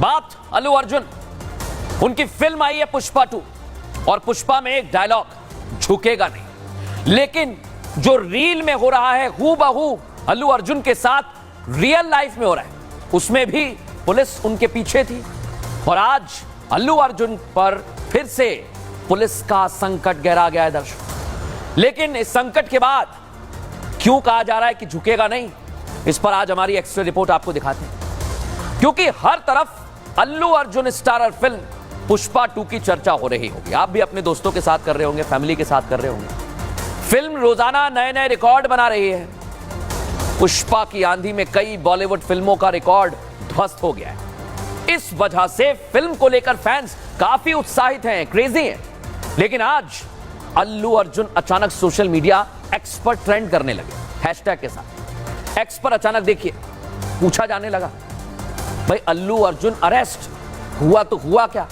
बात अल्लू अर्जुन, उनकी फिल्म आई है पुष्पा 2 और पुष्पा में एक डायलॉग झुकेगा नहीं, लेकिन जो रील में हो रहा है हूबहू अल्लू अर्जुन के साथ रियल लाइफ में हो रहा है, उसमें भी पुलिस उनके पीछे थी। और आज अल्लू अर्जुन पर फिर से पुलिस का संकट गहरा गया है दर्शक। लेकिन इस संकट के बाद क्यों कहा जा रहा है कि झुकेगा नहीं, इस पर आज हमारी एक्स्ट्रा रिपोर्ट आपको दिखाते हैं। क्योंकि हर तरफ अल्लू अर्जुन स्टारर फिल्म पुष्पा 2 की चर्चा हो रही होगी। आप भी अपने दोस्तों के साथ कर रहे होंगे, फैमिली के साथ कर रहे होंगे। फिल्म रोजाना नए नए रिकॉर्ड बना रही है। पुष्पा की आंधी में कई बॉलीवुड फिल्मों का रिकॉर्ड ध्वस्त हो गया है। इस वजह से फिल्म को लेकर फैंस काफी उत्साहित हैं, क्रेजी हैं। लेकिन आज अल्लू अर्जुन अचानक सोशल मीडिया एक्स पर ट्रेंड करने लगे, हैशटैग के साथ। एक्स पर अचानक देखिए पूछा जाने लगा, भाई अल्लू अर्जुन अरेस्ट हुआ तो हुआ क्या,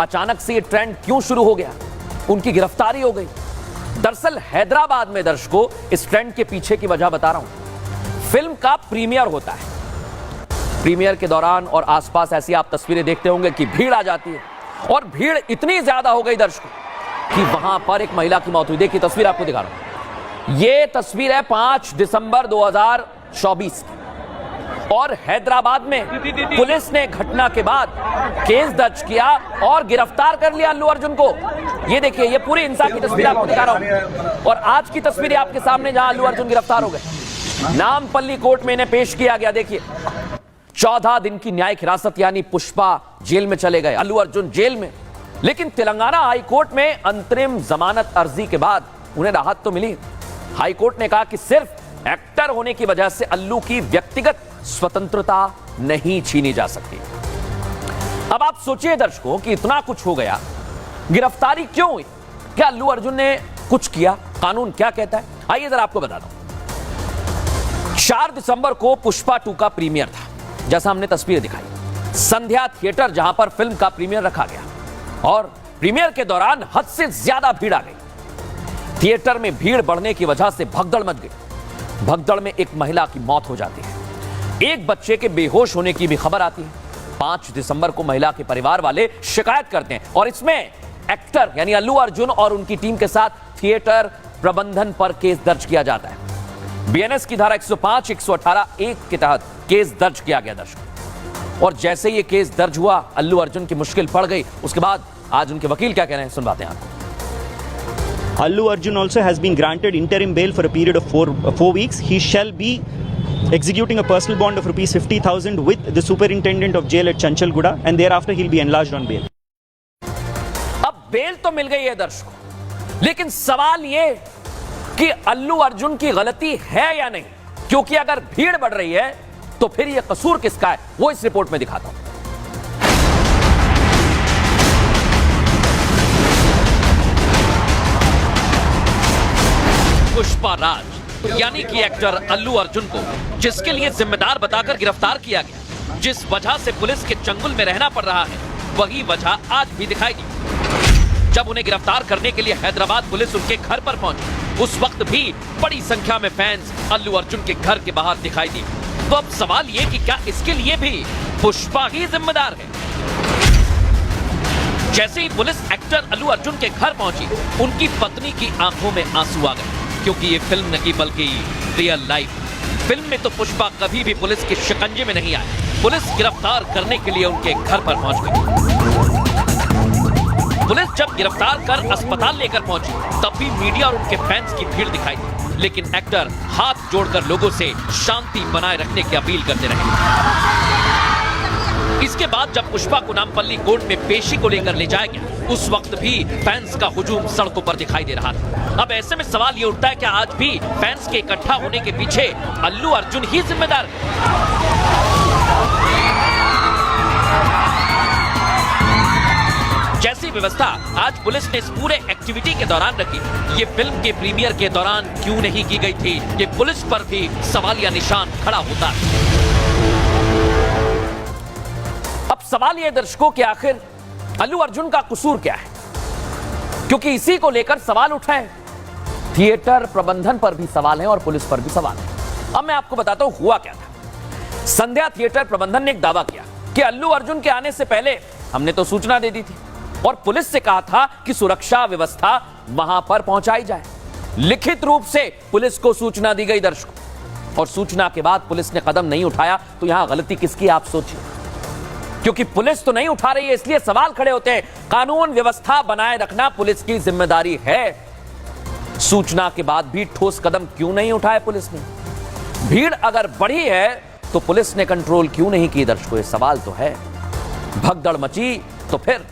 अचानक से ये ट्रेंड क्यों शुरू हो गया, उनकी गिरफ्तारी हो गई। दरअसल हैदराबाद में दर्शकों इस ट्रेंड के पीछे की वजह बता रहा हूं। फिल्म का प्रीमियर होता है, प्रीमियर के दौरान और आसपास ऐसी आप तस्वीरें देखते होंगे कि भीड़ आ जाती है, और भीड़ इतनी ज्यादा हो गई दर्शकों कि वहां पर एक महिला की मौत हुई। देखिए तस्वीर आपको दिखा रहा हूं, ये तस्वीर है 5 दिसंबर 2024 की, और हैदराबाद में पुलिस ने घटना के बाद केस दर्ज किया और गिरफ्तार कर लिया अल्लू अर्जुन को। ये देखिए, ये पूरी हिंसा की तस्वीर आपको दिखा रहा हूं, और आज की तस्वीर आपके सामने जहां अल्लू अर्जुन गिरफ्तार हो गए। नामपल्ली कोर्ट में इन्हें पेश किया गया। देखिए 14 दिन की न्यायिक हिरासत, यानी पुष्पा जेल में चले गए, अल्लू अर्जुन जेल में। लेकिन तेलंगाना हाई कोर्ट में अंतरिम जमानत अर्जी के बाद उन्हें राहत तो मिली। हाई कोर्ट ने कहा कि सिर्फ एक्टर होने की वजह से अल्लू की व्यक्तिगत स्वतंत्रता नहीं छीनी जा सकती। अब आप सोचिए दर्शकों कि इतना कुछ हो गया, गिरफ्तारी क्यों हुई? क्या अल्लू अर्जुन ने कुछ किया? कानून क्या कहता है, आइए जरा आपको बताता हूं। 4 दिसंबर को पुष्पा 2 का प्रीमियर था, जैसा हमने तस्वीरें दिखाई। संध्या थिएटर जहां पर फिल्म का प्रीमियर रखा गया, और प्रीमियर के दौरान हद से ज्यादा भीड़ आ गई। थिएटर में भीड़ बढ़ने की वजह से भगदड़ मच गई। भगदड़ में एक महिला की मौत हो जाती है, एक बच्चे के बेहोश होने की भी खबर आती है। 5 दिसंबर को महिला के परिवार वाले शिकायत करते हैं, और इसमें एक्टर यानी अल्लू अर्जुन और उनकी टीम के साथ थिएटर प्रबंधन पर केस दर्ज किया जाता है। बीएनएस की धारा 105, 118 1 के तहत केस दर्ज किया गया दर्शक। और जैसे ये केस दर्ज हुआ, अल्लू अर्जुन की मुश्किल पड़ गई। उसके बाद आज उनके वकील क्या कह रहे हैं, सुनवाते हैं आपको। Allu Arjun also has been granted interim bail for a period of four weeks. He shall be executing a personal bond of rupees 50,000 with the superintendent of jail at Chanchalguda, and thereafter he'll be enlarged on bail. अब bell तो मिल गई है दर्शकों, लेकिन सवाल ये कि अल्लू अर्जुन की गलती है या नहीं, क्योंकि अगर भीड़ बढ़ रही है तो फिर यह कसूर किसका है, वो इस रिपोर्ट में दिखाता हूं। पुष्पा राज यानी कि एक्टर अल्लू अर्जुन को जिसके लिए जिम्मेदार बताकर गिरफ्तार किया गया, जिस वजह से पुलिस के चंगुल में रहना पड़ रहा है, वही वजह आज भी दिखाई दी। जब उन्हें गिरफ्तार करने के लिए हैदराबाद पुलिस उनके घर पर पहुंची, उस वक्त भी बड़ी संख्या में फैंस अल्लू अर्जुन के घर के बाहर दिखाई दी। तो अब सवाल ये कि क्या इसके लिए भी पुष्पा ही जिम्मेदार है? जैसे ही पुलिस एक्टर अल्लू अर्जुन के घर पहुंची, उनकी पत्नी की आंखों में आंसू आ गए, क्योंकि ये फिल्म नहीं बल्कि रियल लाइफ। फिल्म में तो पुष्पा कभी भी पुलिस के शिकंजे में नहीं आए, पुलिस गिरफ्तार करने के लिए उनके घर पर पहुंच गई। पुलिस जब गिरफ्तार कर अस्पताल लेकर पहुंची, तब भी मीडिया और उनके फैंस की भीड़ दिखाई दी, लेकिन एक्टर हाथ जोड़कर लोगों से शांति बनाए रखने की अपील करते रहे। इसके बाद जब पुष्पा को नामपल्ली कोर्ट में पेशी को लेकर ले जाया गया, उस वक्त भी फैंस का हुजूम सड़कों पर दिखाई दे रहा था। अब ऐसे में सवाल ये उठता है कि आज भी फैंस के इकट्ठा होने के पीछे अल्लू अर्जुन ही जिम्मेदार है? जैसी व्यवस्था आज पुलिस ने इस पूरे एक्टिविटी के दौरान रखी, ये फिल्म के प्रीमियर के दौरान क्यों नहीं की गई थी? ये पुलिस पर भी सवालिया निशान खड़ा होता है। अब सवाल ये दर्शकों कि आखिर अल्लू अर्जुन का कसूर क्या है, क्योंकि इसी को लेकर सवाल उठे हैं। थिएटर प्रबंधन पर भी सवाल है और पुलिस पर भी सवाल है। अब मैं आपको बताता हूं हुआ क्या था। संध्या थिएटर प्रबंधन ने एक दावा किया कि अल्लू अर्जुन के आने से पहले हमने तो सूचना दे दी थी और पुलिस से कहा था कि सुरक्षा व्यवस्था वहां पर पहुंचाई जाए। लिखित रूप से पुलिस को सूचना दी गई दर्शकों, और सूचना के बाद पुलिस ने कदम नहीं उठाया, तो यहां गलती किसकी आप सोचिए। क्योंकि पुलिस तो नहीं उठा रही है, इसलिए सवाल खड़े होते हैं। कानून व्यवस्था बनाए रखना पुलिस की जिम्मेदारी है। सूचना के बाद भी ठोस कदम क्यों नहीं उठाए पुलिस ने? भीड़ अगर बढ़ी है तो पुलिस ने कंट्रोल क्यों नहीं की? दर्शकों, ये सवाल तो है। भगदड़ मची तो फिर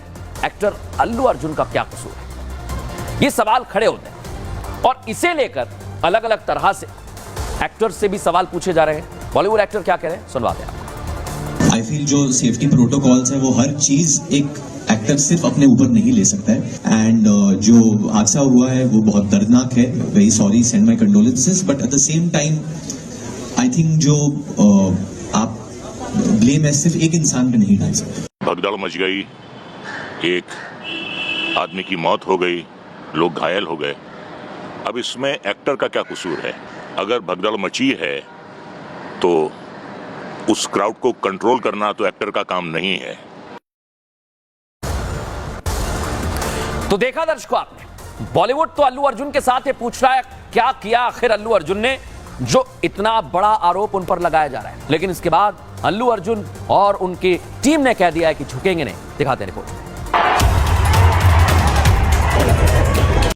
एक्टर अल्लू अर्जुन का क्या कसूर है? ये सवाल खड़े होते हैं और इसे लेकर अलग अलग तरह से एक्टर से भी सवाल पूछे जा रहे हैं। बॉलीवुड एक्टर क्या कह रहे हैं, सुनवाते हैं आपको। आई फील जो सेफ्टी प्रोटोकॉल्स है वो हर चीज एक एक्टर सिर्फ अपने ऊपर नहीं ले सकता है। एंड जो हादसा हुआ है वो बहुत दर्दनाक है। Very sorry, send my condolences, but at the same time I think जो आप ब्लेम है सिर्फ एक इंसान पे नहीं डाल सकते। भगदड़ मच गई, एक आदमी की मौत हो गई, लोग घायल हो गए। अब इसमें एक्टर का क्या कसूर है? अगर भगदड़ मची है तो उस क्राउड को कंट्रोल करना तो एक्टर का काम नहीं है। तो देखा दर्शकों आपने, बॉलीवुड तो अल्लू अर्जुन के साथ ये पूछ रहा है क्या किया आखिर अल्लू अर्जुन ने, जो इतना बड़ा आरोप उन पर लगाया जा रहा है। लेकिन इसके बाद अल्लू अर्जुन और उनकी टीम ने कह दिया है कि झुकेंगे नहीं। दिखाते हैं रिपोर्ट।